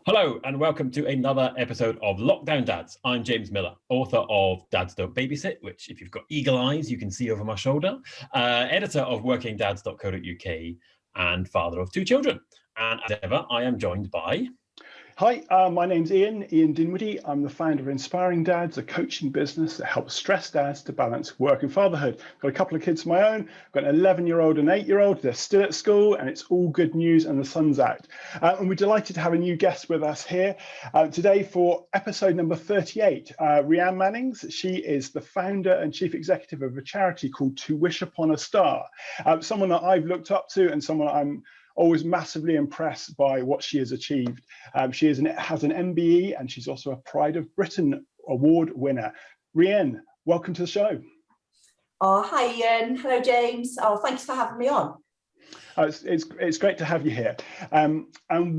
Hello and welcome to another episode of Lockdown Dads. I'm James Miller, author of Dads Don't Babysit, which if you've got eagle eyes, you can see over my shoulder, editor of workingdads.co.uk and father of two children. And as ever, I am joined by... Hi, my name's Ian Dinwiddie. I'm the founder of Inspiring Dads, a coaching business that helps stressed dads to balance work and fatherhood. Got a couple of kids of my own. I've got an 11-year-old and 8-year-old. They're still at school and it's all good news and the sun's out. And we're delighted to have a new guest with us here today for episode number 38. Rhian Mannings, she is the founder and chief executive of a charity called To Wish Upon a Star. Someone that I've looked up to and someone I'm always massively impressed by what she has achieved. She has an MBE and she's also a Pride of Britain award winner. Rhian, welcome to the show. Oh, hi Ian. Hello James. Oh, thanks for having me on. It's great to have you here. And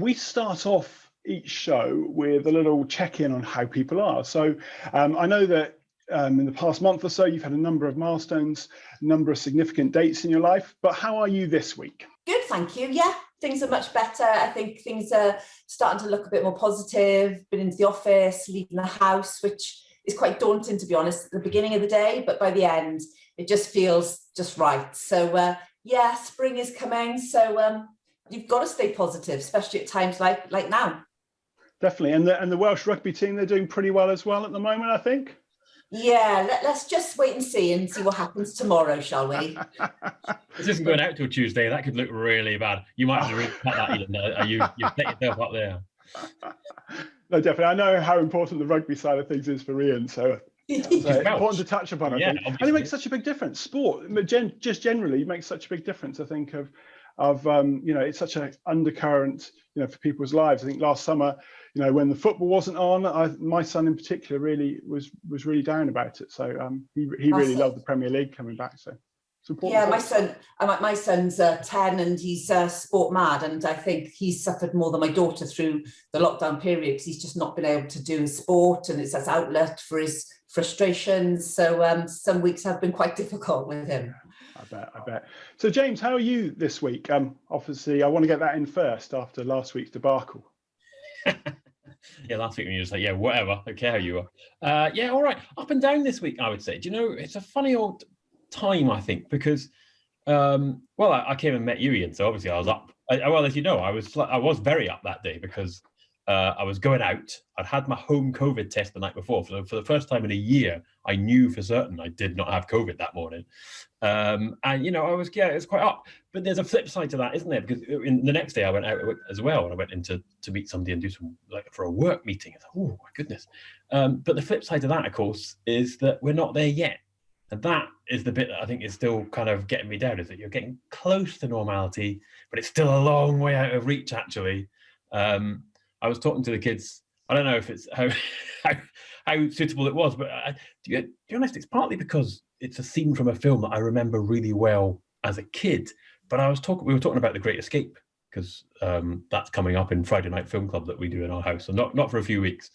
we start off each show with a little check-in on how people are. So I know that in the past month or so, you've had a number of milestones, a number of significant dates in your life, but how are you this week? Good, thank you. Yeah, things are much better. I think things are starting to look a bit more positive. Been into the office, leaving the house, which is quite daunting, to be honest, at the beginning of the day, but by the end, it just feels just right. So yeah, spring is coming. So you've got to stay positive, especially at times like now. Definitely. And the Welsh rugby team, they're doing pretty well as well at the moment, I think. Yeah, let's just wait and see what happens tomorrow, shall we? This isn't going out till Tuesday. That could look really bad. You might have to really cut that, Ian. You've set yourself up there. No, definitely. I know how important the rugby side of things is for Rhian, so it's important to touch upon, I think. Obviously. And it makes such a big difference. Sport, just generally, makes such a big difference, I think, of it's such an undercurrent, for people's lives. I think last summer, when the football wasn't on, my son in particular really was really down about it. So he really loved the Premier League coming back. So it's important. Yeah, my son's 10 and he's sport mad, and I think he's suffered more than my daughter through the lockdown period because he's just not been able to do sport, and it's an outlet for his frustrations. So some weeks have been quite difficult with him. I bet. So James, how are you this week? Obviously, I want to get that in first after last week's debacle. Yeah, last week when you were just like, yeah, whatever, I don't care how you are. Yeah, all right, up and down this week, I would say. Do you know, it's a funny old time, I think, because, I came and met you, Ian, so obviously I was up. Well, as you know, I was very up that day because I was going out. I'd had my home COVID test the night before. For the first time in a year, I knew for certain I did not have COVID that morning. And, it was quite up. But there's a flip side to that, isn't there? Because the next day I went out as well, and I went in to meet somebody and do some, for a work meeting. Oh, my goodness. But the flip side to that, of course, is that we're not there yet. And that is the bit that I think is still kind of getting me down, is that you're getting close to normality, but it's still a long way out of reach, actually. I was talking to the kids. I don't know if it's how suitable it was, but to be honest, it's partly because it's a scene from a film that I remember really well as a kid. But we were talking about The Great Escape, because that's coming up in Friday Night Film Club that we do in our house, and not for a few weeks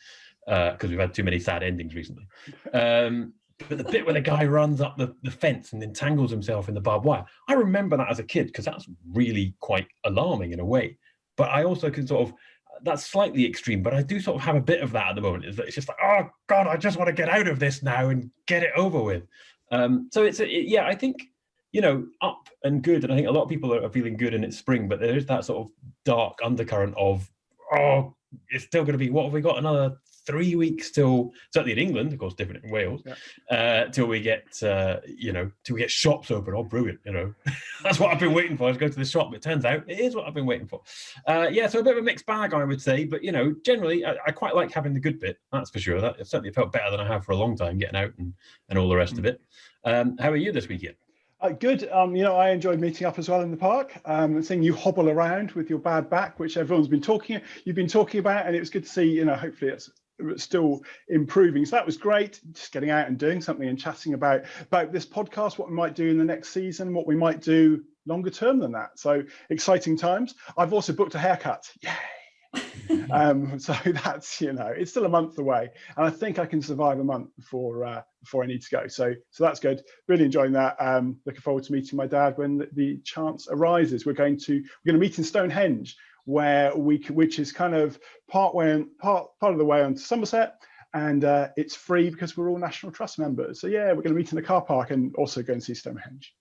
because we've had too many sad endings recently. But the bit where the guy runs up the fence and entangles himself in the barbed wire, I remember that as a kid because that's really quite alarming in a way. But I also can that's slightly extreme, but I do sort of have a bit of that at the moment. Is that it's just like, oh God, I just want to get out of this now and get it over with. So I think, up and good. And I think a lot of people are feeling good and it's spring, but there is that sort of dark undercurrent of, oh, it's still going to be, what have we got? Another 3 weeks till, certainly in England, of course, different in Wales, till we get, till we get shops open. Oh, brilliant, That's what I've been waiting for, is go to the shop. It turns out it is what I've been waiting for. So a bit of a mixed bag, I would say, but, generally, I quite like having the good bit, that's for sure. That it certainly felt better than I have for a long time, getting out and all the rest of it. How are you this weekend? Good. I enjoyed meeting up as well in the park, seeing you hobble around with your bad back, which you've been talking about, and it was good to see, hopefully it's still improving. So that was great, just getting out and doing something and chatting about this podcast, what we might do in the next season, what we might do longer term than that. So exciting times. I've also booked a haircut. Yay. So that's, it's still a month away, and I think I can survive a month before I need to go. So that's good. Really enjoying that. Looking forward to meeting my dad when the chance arises. We're going to meet in Stonehenge which is kind of part of the way onto Somerset. And it's free because we're all National Trust members. So yeah, we're going to meet in the car park and also go and see Stonehenge.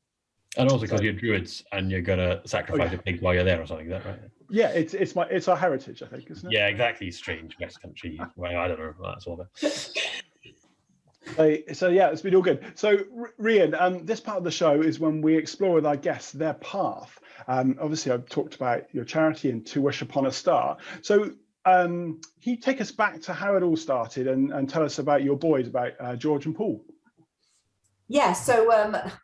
And also because you're Druids and you're going to sacrifice a pig while you're there or something, is that right? Yeah, it's our heritage, I think, isn't it? Yeah, exactly. Strange West Country. Well, I don't know. That's all that. So yeah, it's been all good. So Rhian, this part of the show is when we explore with our guests their path. Obviously, I've talked about your charity and To Wish Upon a Star. So can you take us back to how it all started and tell us about your boys, about George and Paul? Yeah, so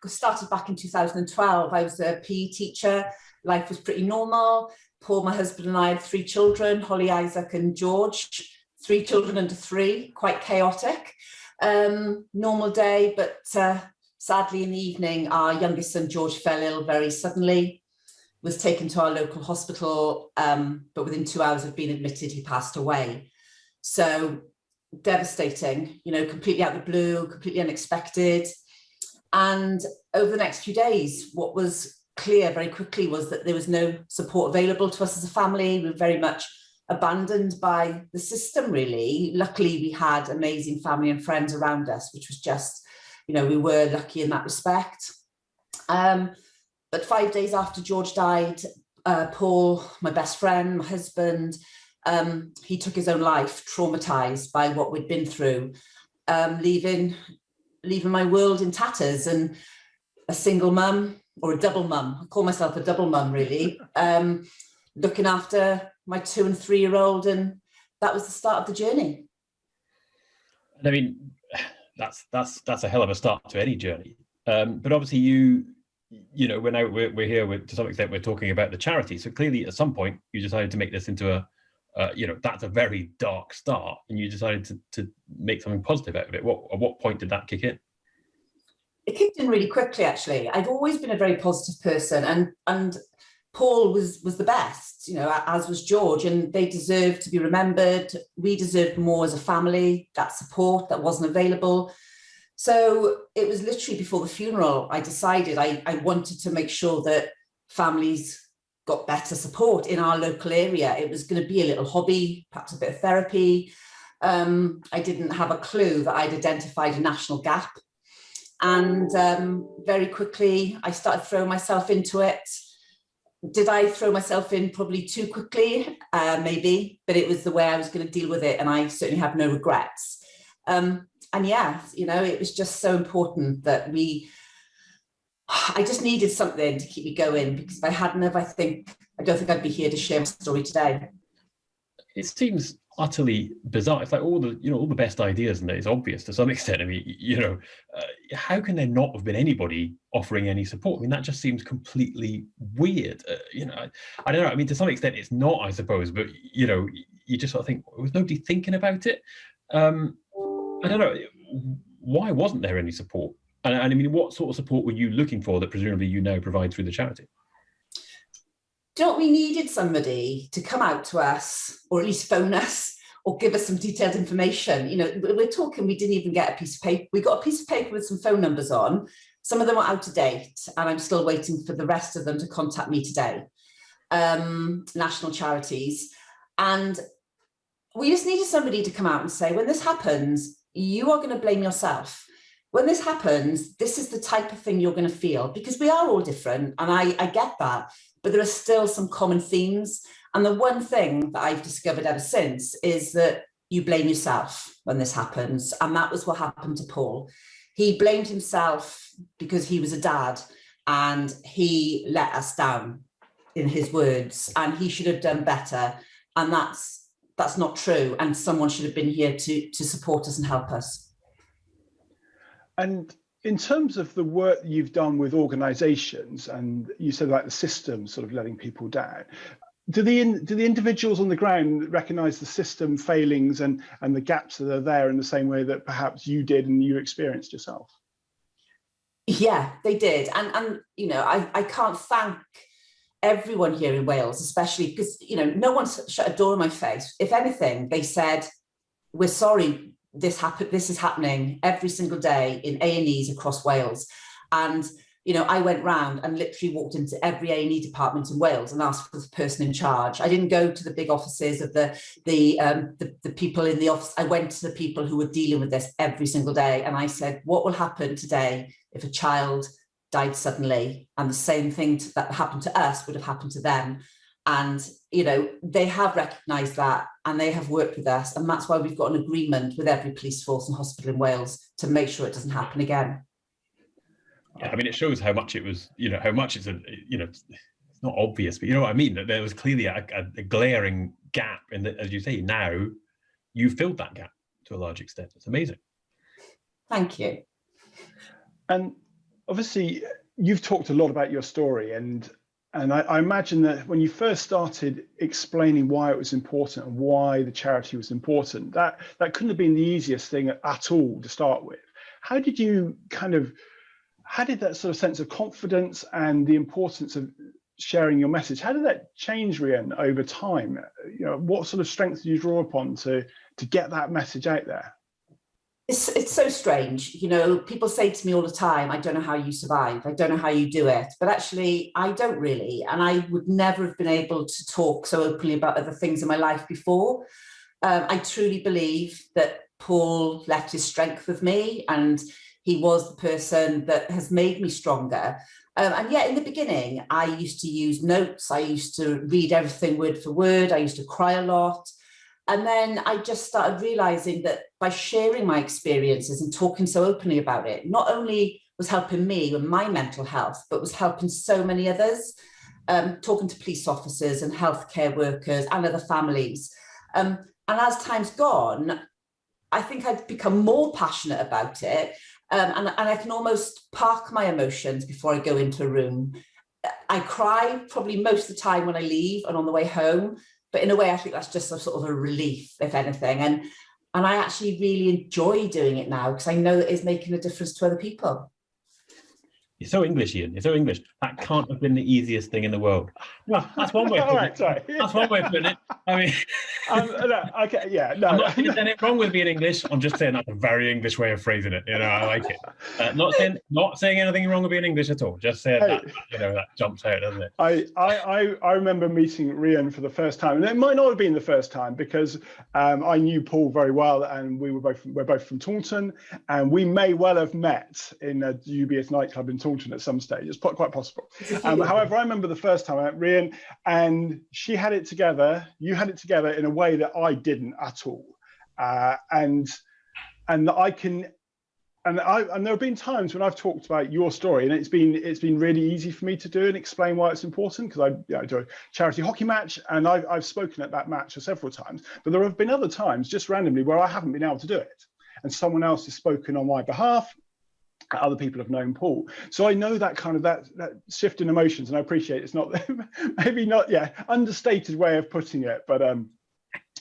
started back in 2012. I was a PE teacher. Life was pretty normal. Paul, my husband, and I had 3 children, Holly, Isaac and George. 3 children under 3, quite chaotic. Normal day, but sadly in the evening, our youngest son, George, fell ill very suddenly, was taken to our local hospital, but within 2 hours of being admitted, he passed away. So devastating, you know, completely out of the blue, completely unexpected. And over the next few days, what was clear very quickly was that there was no support available to us as a family. We were very much abandoned by the system, really. Luckily, we had amazing family and friends around us, which was just, you know, we were lucky in that respect. But 5 days after George died, Paul, my best friend, my husband, he took his own life, traumatized by what we'd been through, leaving my world in tatters, and a single mum, or a double mum. I call myself a double mum, really, looking after my 2- and 3-year-old, and that was the start of the journey. I mean, that's a hell of a start to any journey. But obviously, you know, we're here with, to some extent, we're talking about the charity. So clearly, at some point, you decided to make this into a, you know, that's a very dark start, and you decided to make something positive out of it. At what point did that kick in? It kicked in really quickly, actually. I've always been a very positive person, and Paul was the best, you know, as was George, and they deserved to be remembered. We deserved more as a family, that support that wasn't available. So it was literally before the funeral, I decided I wanted to make sure that families got better support in our local area. It was going to be a little hobby, perhaps a bit of therapy. I didn't have a clue that I'd identified a national gap. And very quickly, I started throwing myself into it. Did I throw myself in probably too quickly? Maybe, but it was the way I was going to deal with it, and I certainly have no regrets. And yeah, you know, it was just so important that I just needed something to keep me going, because if I hadn't have, I don't think I'd be here to share my story today. It seems utterly bizarre. It's like all the best ideas, and it's obvious to some extent. I mean, you know, how can there not have been anybody offering any support? I mean, that just seems completely weird. You know, I don't know. I mean, to some extent, it's not, I suppose, but you know, you just sort of think, was nobody thinking about it? I don't know. Why wasn't there any support? And I mean, what sort of support were you looking for that presumably you now provide through the charity? Do you know what? We needed somebody to come out to us, or at least phone us, or give us some detailed information. You know, we're talking, we didn't even get a piece of paper. We got a piece of paper with some phone numbers on. Some of them are out of date, and I'm still waiting for the rest of them to contact me today. National charities. And we just needed somebody to come out and say, when this happens, you are going to blame yourself. When this happens, this is the type of thing you're going to feel, because we are all different, and I get that, but there are still some common themes. And the one thing that I've discovered ever since is that you blame yourself when this happens. And that was what happened to Paul. He blamed himself because he was a dad, and he let us down, in his words, and he should have done better. And that's not true. And someone should have been here to support us and help us. And in terms of the work you've done with organisations, and you said like the system sort of letting people down, do the individuals on the ground recognise the system failings and the gaps that are there in the same way that perhaps you did and you experienced yourself? Yeah, they did. And you know, I can't thank everyone here in Wales, especially because, you know, no one's shut a door in my face. If anything, they said, we're sorry, this is happening every single day in A&Es across Wales. And I went round and literally walked into every A&E department in Wales and asked for the person in charge. I didn't go to the big offices of the people in the office. I went to the people who were dealing with this every single day. And I said, what will happen today if a child died suddenly? And the same thing that happened to us would have happened to them. And, they have recognised that, and they have worked with us. And that's why we've got an agreement with every police force and hospital in Wales to make sure it doesn't happen again. Yeah, I mean, it shows how much it was, how much it's it's not obvious, but you know what I mean? That there was clearly a glaring gap in that, as you say, now you've filled that gap to a large extent. It's amazing. Thank you. And obviously, you've talked a lot about your story, and I imagine that when you first started explaining why it was important and why the charity was important, that couldn't have been the easiest thing at all to start with. How did that sort of sense of confidence and the importance of sharing your message, how did that change, Rhian, over time? What sort of strength did you draw upon to get that message out there? It's so strange. People say to me all the time, I don't know how you survive. I don't know how you do it. But actually, I don't really. And I would never have been able to talk so openly about other things in my life before. I truly believe that Paul left his strength with me, and he was the person that has made me stronger. And yet in the beginning, I used to use notes. I used to read everything word for word. I used to cry a lot. And then I just started realizing that by sharing my experiences and talking so openly about it, not only was helping me with my mental health, but was helping so many others, talking to police officers and healthcare workers and other families. And as time's gone, I think I've become more passionate about it. And I can almost park my emotions before I go into a room. I cry probably most of the time when I leave and on the way home, but in a way I think that's just a sort of a relief, if anything. And I actually really enjoy doing it now because I know that it's making a difference to other people. You're so English, Ian. You're so English. That can't have been the easiest thing in the world. Well, that's one way of putting it. Sorry. That's one way of putting it. I mean, no, okay, yeah, no. I'm not saying there's anything wrong with being English. I'm just saying that's a very English way of phrasing it. I like it. Not saying anything wrong with being English at all. Just saying that that jumps out, doesn't it? I remember meeting Rhian for the first time, and it might not have been the first time because I knew Paul very well, and we're both from Taunton, and we may well have met in a dubious nightclub in Taunton at some stage. It's quite possible. However, I remember the first time I met Rhian, and she had it together. You had it together in a way that I didn't at all, and I can. And there have been times when I've talked about your story, and it's been really easy for me to do and explain why it's important, because I do a charity hockey match, and I've spoken at that match several times. But there have been other times, just randomly, where I haven't been able to do it, and someone else has spoken on my behalf. Other people have known Paul, so I know that kind of that shift in emotions, and I appreciate it's not maybe not understated way of putting it, but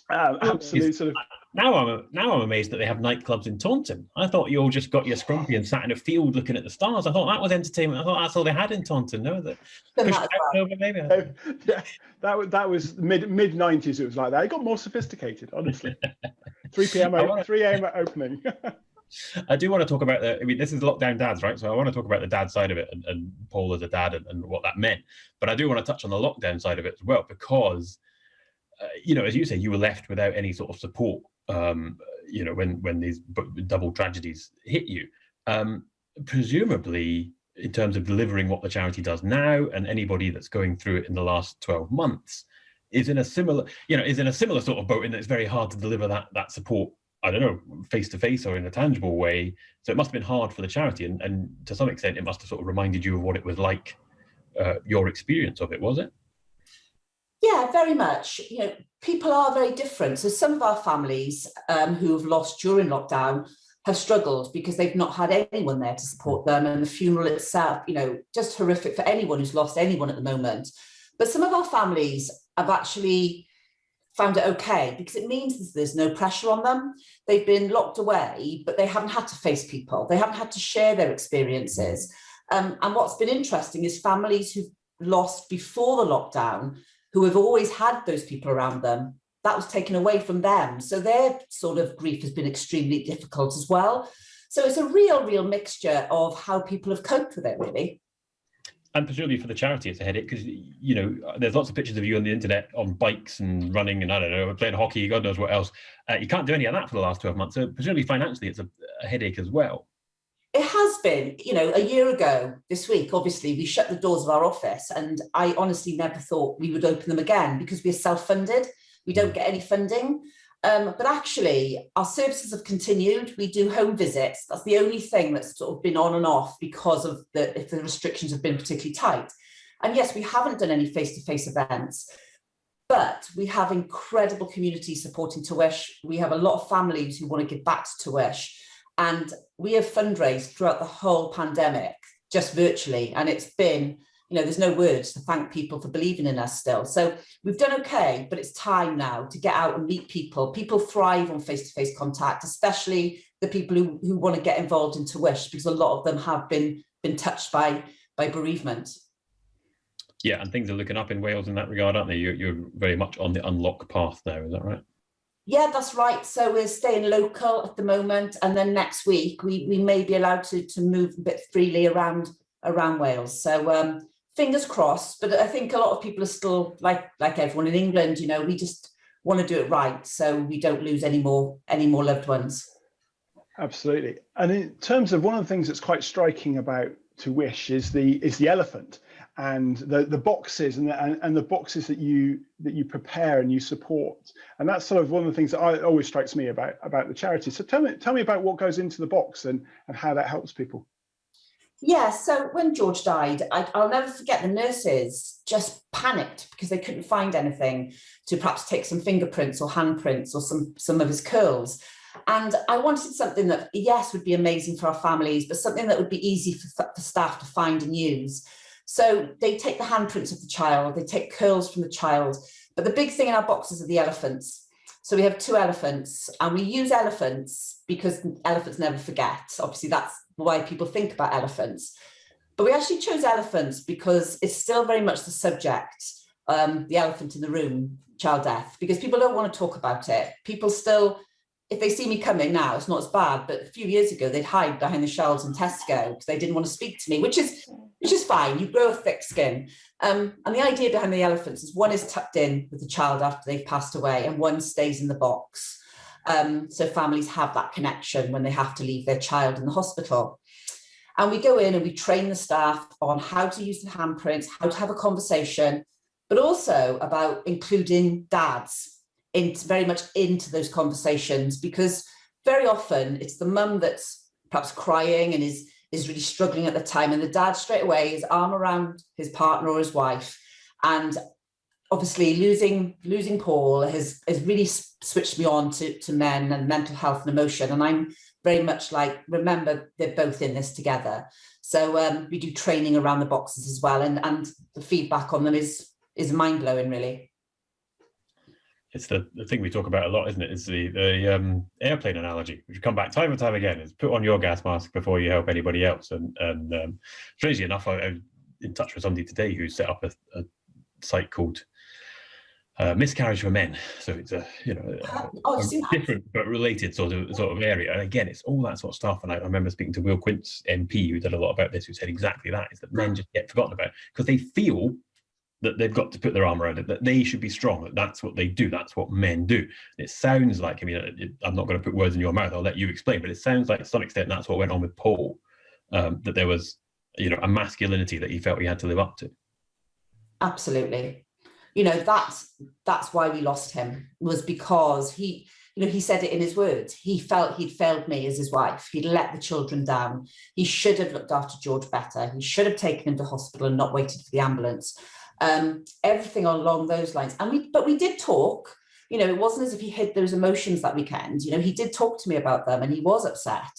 absolutely sort of. Now I'm amazed that they have nightclubs in Taunton. I thought you all just got your scrumpy and sat in a field looking at the stars. I thought that was entertainment. I thought that's all they had in Taunton. No, that over maybe. Yeah, that was mid 90s. It was like that. It got more sophisticated, honestly. 3 p.m. opening. I do want to talk about this is lockdown dads, right? So I want to talk about the dad side of it and Paul as a dad and what that meant. But I do want to touch on the lockdown side of it as well, because, as you say, you were left without any sort of support, when these double tragedies hit you. Presumably, in terms of delivering what the charity does now, and anybody that's going through it in the last 12 months is in a similar sort of boat, in that it's very hard to deliver that support, I don't know, face to face or in a tangible way. So it must have been hard for the charity, and to some extent it must have sort of reminded you of what it was like, your experience of it, was it? Yeah, very much. People are very different. So some of our families who have lost during lockdown have struggled because they've not had anyone there to support them, and the funeral itself, just horrific for anyone who's lost anyone at the moment. But some of our families have actually found it okay, because it means there's no pressure on them. They've been locked away, but they haven't had to face people. They haven't had to share their experiences. And what's been interesting is families who've lost before the lockdown, who have always had those people around them, that was taken away from them. So their sort of grief has been extremely difficult as well. So it's a real mixture of how people have coped with it, really. And presumably for the charity, it's a headache because, you know, there's lots of pictures of you on the internet on bikes and running and, I don't know, playing hockey, God knows what else. You can't do any of that for the last 12 months. So presumably financially, it's a headache as well. It has been, you know, a year ago this week, obviously, we shut the doors of our office, and I honestly never thought we would open them again because we're self-funded. We don't get any funding. But actually, our services have continued. We do home visits. That's the only thing that's sort of been on and off because of if the restrictions have been particularly tight. And yes, we haven't done any face-to-face events, but we have incredible community supporting Tywish. We have a lot of families who want to give back to Tywish. And we have fundraised throughout the whole pandemic, just virtually. And it's been, you know, there's no words to thank people for believing in us still. So we've done okay, but it's time now to get out and meet people. People thrive on face-to-face contact, especially the people who want to get involved in Tywish, because a lot of them have been touched by bereavement. Yeah, and things are looking up in Wales in that regard, aren't they? You're very much on the unlock path now, is that right? Yeah, that's right. So we're staying local at the moment, and then next week we may be allowed to move a bit freely around Wales. So fingers crossed. But I think a lot of people are still like everyone in England. You know, we just want to do it right so we don't lose any more loved ones. Absolutely. And in terms of one of the things that's quite striking about Tywish is the elephant. And the boxes and the boxes that you prepare and you support, and that's sort of one of the things that always strikes me about the charity. So tell me about what goes into the box and how that helps people. Yeah, so when George died, I'll never forget the nurses just panicked because they couldn't find anything to perhaps take some fingerprints or handprints or some of his curls. And I wanted something that, yes, would be amazing for our families, but something that would be easy for staff to find and use. So they take the handprints of the child, they take curls from the child, but the big thing in our boxes are the elephants. So we have 2 elephants, and we use elephants because elephants never forget. Obviously, that's why people think about elephants. But we actually chose elephants because it's still very much the subject, the elephant in the room, child death, because people don't want to talk about it. People still, if they see me coming now, it's not as bad, but a few years ago, they'd hide behind the shelves in Tesco because they didn't want to speak to me, which is fine. You grow a thick skin. And the idea behind the elephants is one is tucked in with the child after they've passed away, and one stays in the box. So families have that connection when they have to leave their child in the hospital. And we go in and we train the staff on how to use the handprints, how to have a conversation, but also about including dads very much into those conversations, because very often it's the mum that's perhaps crying and is really struggling at the time, and the dad straight away, his arm around his partner or his wife. And obviously losing Paul has really switched me on to men and mental health and emotion, and I'm very much like, remember, they're both in this together. So we do training around the boxes as well, and the feedback on them is mind-blowing, really. It's the thing we talk about a lot, isn't it? It's the airplane analogy, which we come back time and time again. Is put on your gas mask before you help anybody else. And strangely enough, I was in touch with somebody today who set up a site called Miscarriage for Men. So it's a different but related sort of area. And again, it's all that sort of stuff. And I remember speaking to Will Quince, MP, who did a lot about this, who said exactly that: is that men just get forgotten about because they feel that they've got to put their arm around it, that they should be strong, that that's what they do, that's what men do. And it sounds like, I mean, I'm not going to put words in your mouth, I'll let you explain, but it sounds like to some extent that's what went on with Paul, that there was, you know, a masculinity that he felt he had to live up to. Absolutely. You know, that's why we lost him, was because he said it in his words. He felt he'd failed me as his wife. He'd let the children down. He should have looked after George better. He should have taken him to hospital and not waited for the ambulance. Everything along those lines. But we did talk. You know, it wasn't as if he hid those emotions that weekend. You know, he did talk to me about them and he was upset.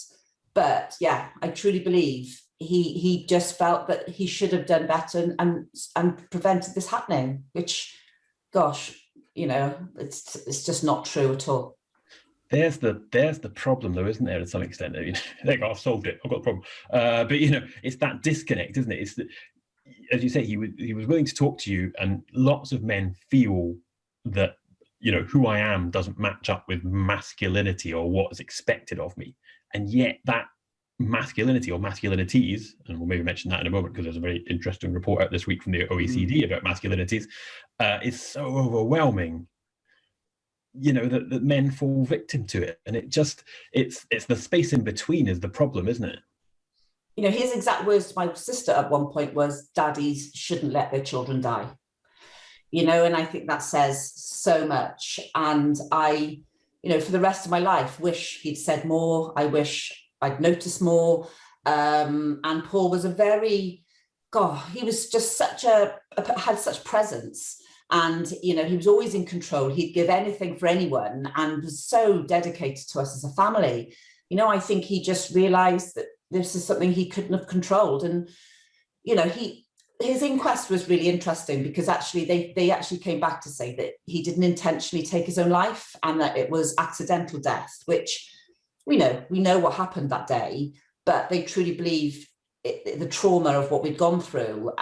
But yeah, I truly believe he just felt that he should have done better and prevented this happening, which, gosh, you know, it's just not true at all. There's the problem, though, isn't there? To some extent, you know, there you go, I've solved it. I've got the problem. But you know, it's that disconnect, isn't it? It's that, as you say, he was willing to talk to you, and lots of men feel that, you know, who I am doesn't match up with masculinity or what is expected of me, and yet that masculinity or masculinities, and we'll maybe mention that in a moment because there's a very interesting report out this week from the OECD about masculinities, is so overwhelming, that men fall victim to it. And it's the space in between is the problem, isn't it? His exact words to my sister at one point was, daddies shouldn't let their children die. And I think that says so much. And I, for the rest of my life, wish he'd said more. I wish I'd noticed more. And Paul was he was just had such presence. And, he was always in control. He'd give anything for anyone and was so dedicated to us as a family. I think he just realised that this is something he couldn't have controlled. And, his inquest was really interesting because actually they actually came back to say that he didn't intentionally take his own life and that it was accidental death, which we know what happened that day, but they truly believe the trauma of what we'd gone through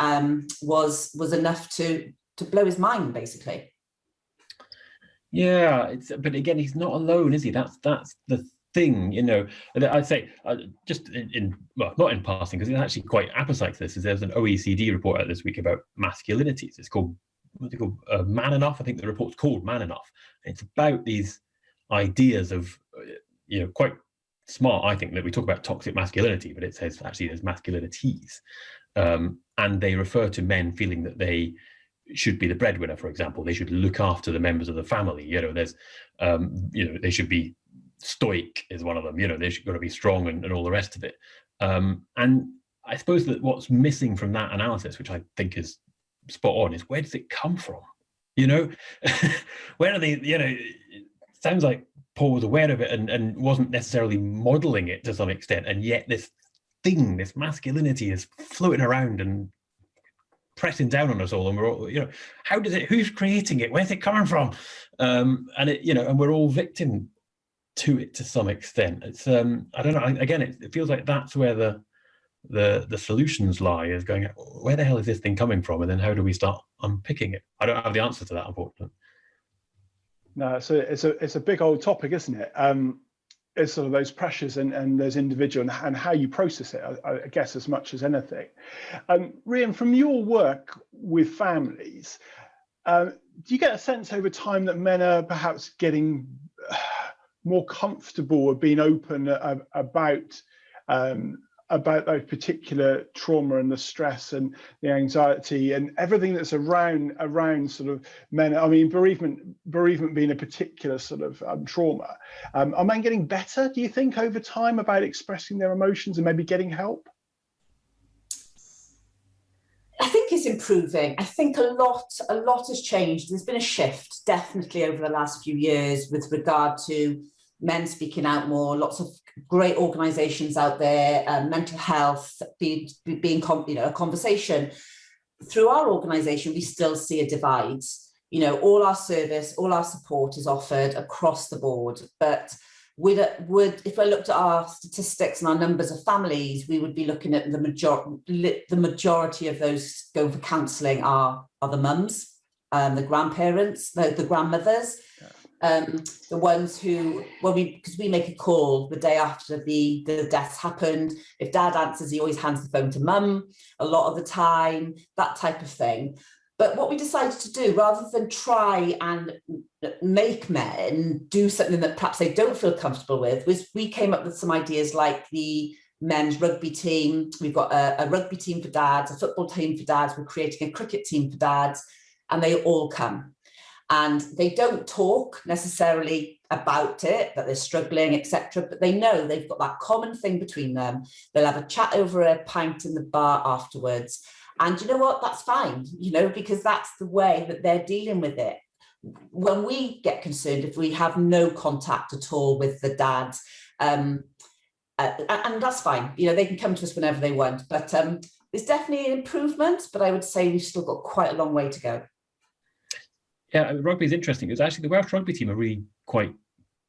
was enough to blow his mind, basically. Yeah, but again, he's not alone, is he? That's the thing, I'd say just not in passing, because it's actually quite apposite to this, is there's an OECD report out this week about masculinities. It's called, Man Enough. I think the report's called Man Enough. And it's about these ideas of, quite smart, I think, that we talk about toxic masculinity, but it says actually there's masculinities. And they refer to men feeling that they should be the breadwinner, for example. They should look after the members of the family. There's, they should be stoic is one of them. They should got to be strong and all the rest of it. And I suppose that what's missing from that analysis, which I think is spot on, is where does it come from? Where are they? It sounds like Paul was aware of it and wasn't necessarily modeling it to some extent, and yet this masculinity is floating around and pressing down on us all, and we're all, who's creating it? Where's it coming from? And we're all victim to it to some extent. It's I don't know. Again, it feels like that's where the solutions lie, is going, where the hell is this thing coming from, and then how do we start unpicking it? I don't have the answer to that, unfortunately. No, so it's a big old topic, isn't it? It's sort of those pressures and those individual and how you process it, I guess, as much as anything. Rhian, from your work with families, do you get a sense over time that men are perhaps getting more comfortable with being open about those particular trauma and the stress and the anxiety and everything that's around sort of men? I mean, bereavement being a particular sort of trauma. Are men getting better, do you think, over time about expressing their emotions and maybe getting help? I think it's improving. I think a lot has changed. There's been a shift, definitely, over the last few years with regard to men speaking out more. Lots of great organisations out there, mental health being a conversation. Through our organisation, we still see a divide. All our service, all our support is offered across the board. But if I looked at our statistics and our numbers of families, we would be looking at the majority of those going for counselling are the mums, the grandparents, the grandmothers. Yeah. The ones who, because we make a call the day after the death's happened. If dad answers, he always hands the phone to mum a lot of the time, that type of thing. But what we decided to do, rather than try and make men do something that perhaps they don't feel comfortable with, was we came up with some ideas like the men's rugby team. We've got a rugby team for dads, a football team for dads. We're creating a cricket team for dads, and they all come. And they don't talk necessarily about it, that they're struggling, etc. But they know they've got that common thing between them. They'll have a chat over a pint in the bar afterwards. And you know what? That's fine, because that's the way that they're dealing with it. When we get concerned, if we have no contact at all with the dads, and that's fine. They can come to us whenever they want. But there's definitely an improvement, but I would say we've still got quite a long way to go. Yeah, rugby is interesting because actually the Welsh rugby team are really quite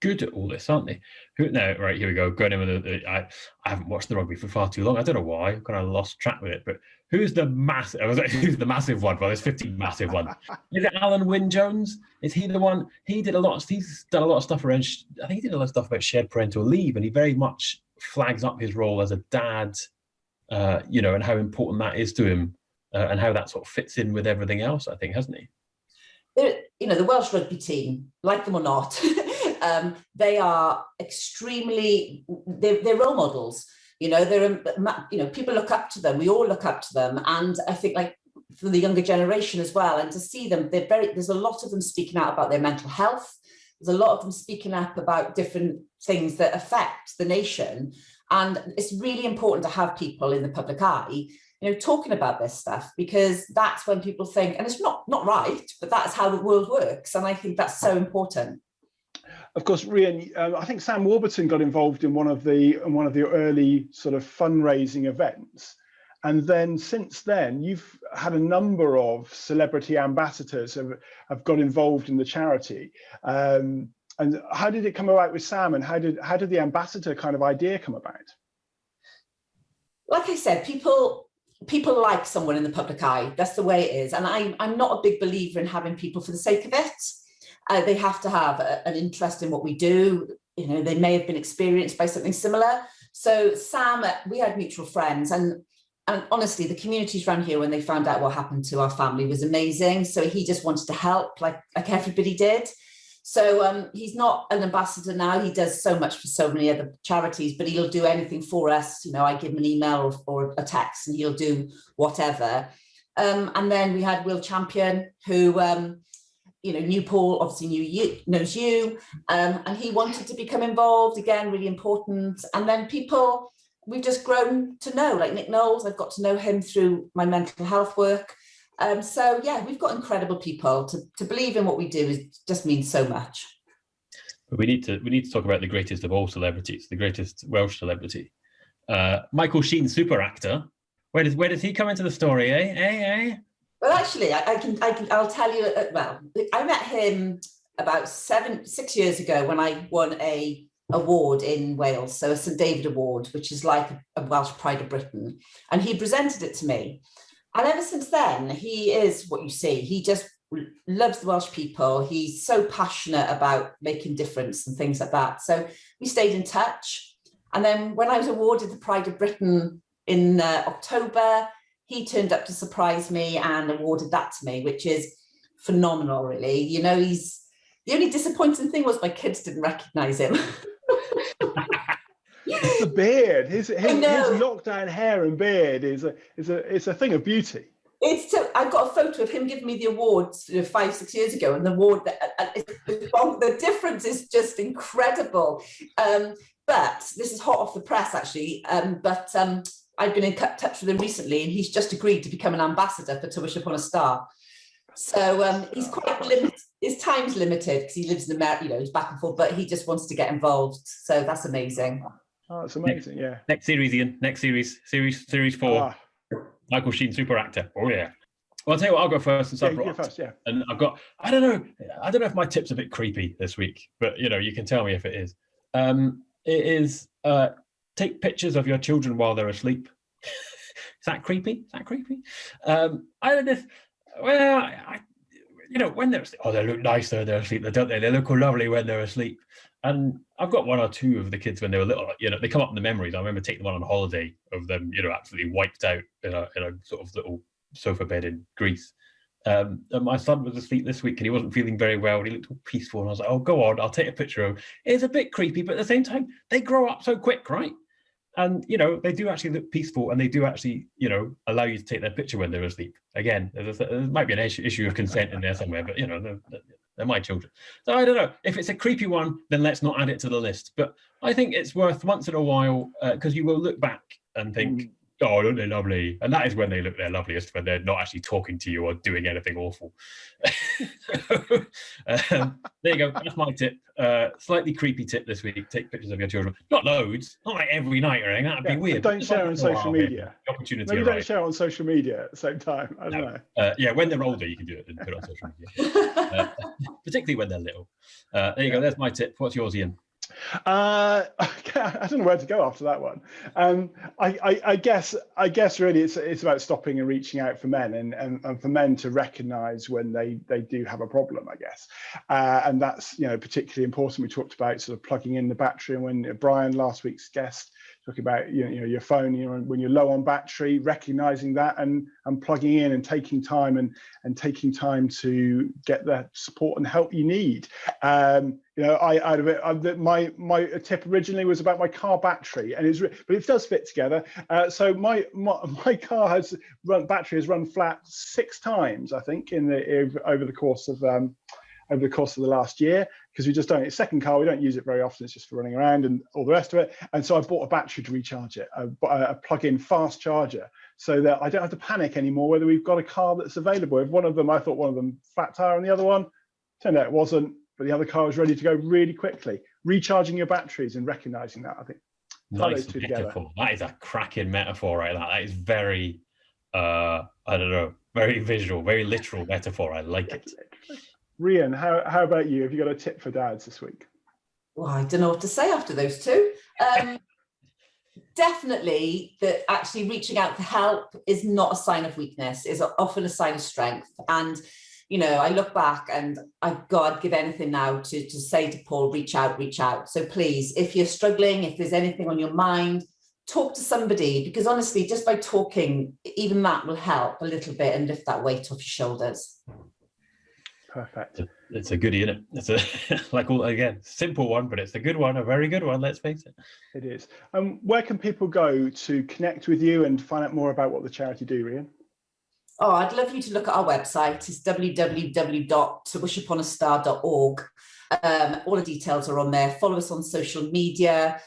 good at all this, aren't they? Right, here we go. Going in with I haven't watched the rugby for far too long. I don't know why. I've kind of lost track with it. But who's the massive one? Well, there's 50 massive one. Is it Alan Wynne-Jones? Is he the one? He's done a lot of stuff around. I think he did a lot of stuff about shared parental leave, and he very much flags up his role as a dad, and how important that is to him, and how that sort of fits in with everything else, I think, hasn't he? The Welsh rugby team, like them or not, they are extremely, they're role models. People look up to them. We all look up to them. And I think, like, for the younger generation as well, and to see them, there's a lot of them speaking out about their mental health. There's a lot of them speaking up about different things that affect the nation. And it's really important to have people in the public eye, talking about this stuff, because that's when people think, and it's not right, but that's how the world works. And I think that's so important. Of course, Rhian, I think Sam Warburton got involved in one of the early sort of fundraising events. And then since then, you've had a number of celebrity ambassadors have got involved in the charity. And how did it come about with Sam, and how did the ambassador kind of idea come about? Like I said, people like someone in the public eye. That's the way it is. And I'm not a big believer in having people for the sake of it. They have to have an interest in what we do. They may have been experienced by something similar. So Sam, we had mutual friends, and honestly, the communities around here, when they found out what happened to our family, was amazing. So he just wanted to help, like everybody did. So he's not an ambassador now. He does so much for so many other charities, but he'll do anything for us. I give him an email or a text, and he'll do whatever. And then we had Will Champion, who knew Paul, obviously knows you, and he wanted to become involved again. Really important. And then people we've just grown to know, like Nick Knowles. I've got to know him through my mental health work. So yeah, we've got incredible people. To believe in what we do just means so much. But we need to talk about the greatest of all celebrities, the greatest Welsh celebrity, Michael Sheen, super actor. Where does he come into the story? Well, actually, I'll tell you. Well, I met him about 6 years ago when I won a award in Wales, so a St David Award, which is like a Welsh Pride of Britain, and he presented it to me. And ever since then, he is what you see. He just loves the Welsh people. He's so passionate about making difference and things like that. So we stayed in touch. And then when I was awarded the Pride of Britain in October, he turned up to surprise me and awarded that to me, which is phenomenal, really. The only disappointing thing was my kids didn't recognize him. It's the beard. His lockdown hair and beard is a thing of beauty. I've got a photo of him giving me the award 5-6 years ago, and the award the difference is just incredible. But this is hot off the press, actually. I've been in touch with him recently, and he's just agreed to become an ambassador for To Wish Upon a Star. So he's quite limited. His time's limited because he lives in America. He's back and forth, but he just wants to get involved. So that's amazing. Oh, it's amazing, yeah. Next series, Ian. Next series 4. Michael Sheen, super actor. Oh yeah. Well, I'll tell you what. I'll go first and start. Yeah, first, yeah. And I've got. I don't know if my tip's a bit creepy this week, but you can tell me if it is. It is take pictures of your children while they're asleep. Is that creepy? I don't know if. Well, when they're asleep, they look nice when they're asleep, don't they? They look lovely when they're asleep. And I've got one or two of the kids when they were little. They come up in the memories. I remember taking one on holiday of them, absolutely wiped out in a sort of little sofa bed in Greece. And my son was asleep this week, and he wasn't feeling very well. And he looked all peaceful, and I was like, "Oh, go on, I'll take a picture of him." It's a bit creepy, but at the same time, they grow up so quick, right? And they do actually look peaceful, and they do actually allow you to take their picture when they're asleep. Again, there might be an issue of consent in there somewhere, but they're my children. So I don't know if it's a creepy one, then let's not add it to the list. But I think it's worth once in a while, because you will look back and think, "Oh, aren't they lovely?" And that is when they look their loveliest, when they're not actually talking to you or doing anything awful. There you go. That's my tip. Slightly creepy tip this week. Take pictures of your children. Not loads. Not like every night or anything. That'd be weird. Don't share on social media. The opportunity. Maybe don't share on social media at the same time. I don't know. When they're older, you can do it and put it on social media. Particularly when they're little. There you go. There's my tip. What's yours, Ian? I don't know where to go after that one. I guess really it's about stopping and reaching out for men and for men to recognise when they do have a problem, I guess. And that's particularly important. We talked about sort of plugging in the battery, and when Brian, last week's guest, talking about your phone, when you're low on battery, recognizing that and plugging in and taking time and taking time to get the support and help you need. My tip originally was about my car battery, but it does fit together. So my car battery has run flat 6 times, I think, over the course of the last year, because we just don't. It's second car, we don't use it very often. It's just for running around and all the rest of it. And so I bought a battery to recharge it, a plug-in fast charger, so that I don't have to panic anymore whether we've got a car that's available. If I thought one of them flat tire and the other one, turned out it wasn't, but the other car was ready to go really quickly. Recharging your batteries and recognizing that, I think. Nice metaphor. That is a cracking metaphor, right? That is very, I don't know, very visual, very literal metaphor. I like it. Rhian, how about you? Have you got a tip for dads this week? Well, I don't know what to say after those two. Definitely that actually reaching out for help is not a sign of weakness, is often a sign of strength. And, I look back and I'd give anything now to say to Paul, reach out. So please, if you're struggling, if there's anything on your mind, talk to somebody, because honestly, just by talking, even that will help a little bit and lift that weight off your shoulders. Perfect. It's a goodie, isn't it? It's simple one, but it's a good one, a very good one, let's face it. It is. Where can people go to connect with you and find out more about what the charity do, Rhian? Oh, I'd love you to look at our website. It's www.wishuponastar.org. All the details are on there. Follow us on social media,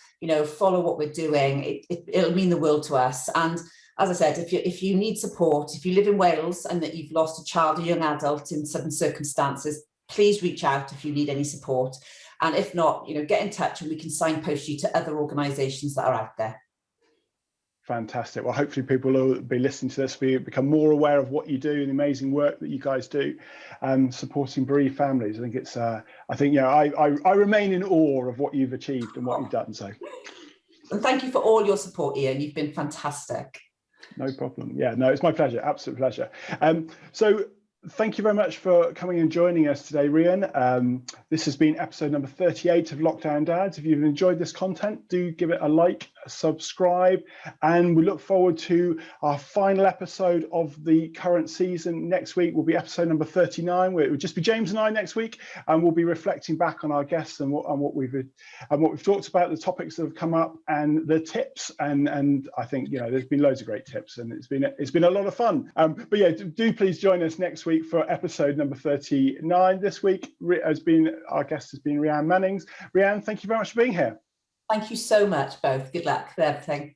follow what we're doing. It'll mean the world to us. And as I said, if you need support, if you live in Wales and that you've lost a child or young adult in certain circumstances, please reach out if you need any support. And if not, get in touch and we can signpost you to other organisations that are out there. Fantastic. Well, hopefully people will be listening to this, become more aware of what you do and the amazing work that you guys do, supporting bereaved families. I think I remain in awe of what you've achieved and what you've done. So, and thank you for all your support, Ian. You've been fantastic. No problem. Yeah, no, it's my pleasure. Absolute pleasure. So thank you very much for coming and joining us today, Rhian. This has been episode number 38 of Lockdown Dads. If you've enjoyed this content, do give it a like, subscribe, and we look forward to our final episode of the current season. Next week will be episode number 39, where it will just be James and I next week, and we'll be reflecting back on our guests and what we've talked about, the topics that have come up, and the tips. And I think there's been loads of great tips, and it's been a lot of fun. But yeah, do please join us next week for episode number 39. This week our guest has been Rhian Mannings. Rhian, thank you very much for being here. Thank you so much, both. Good luck with everything.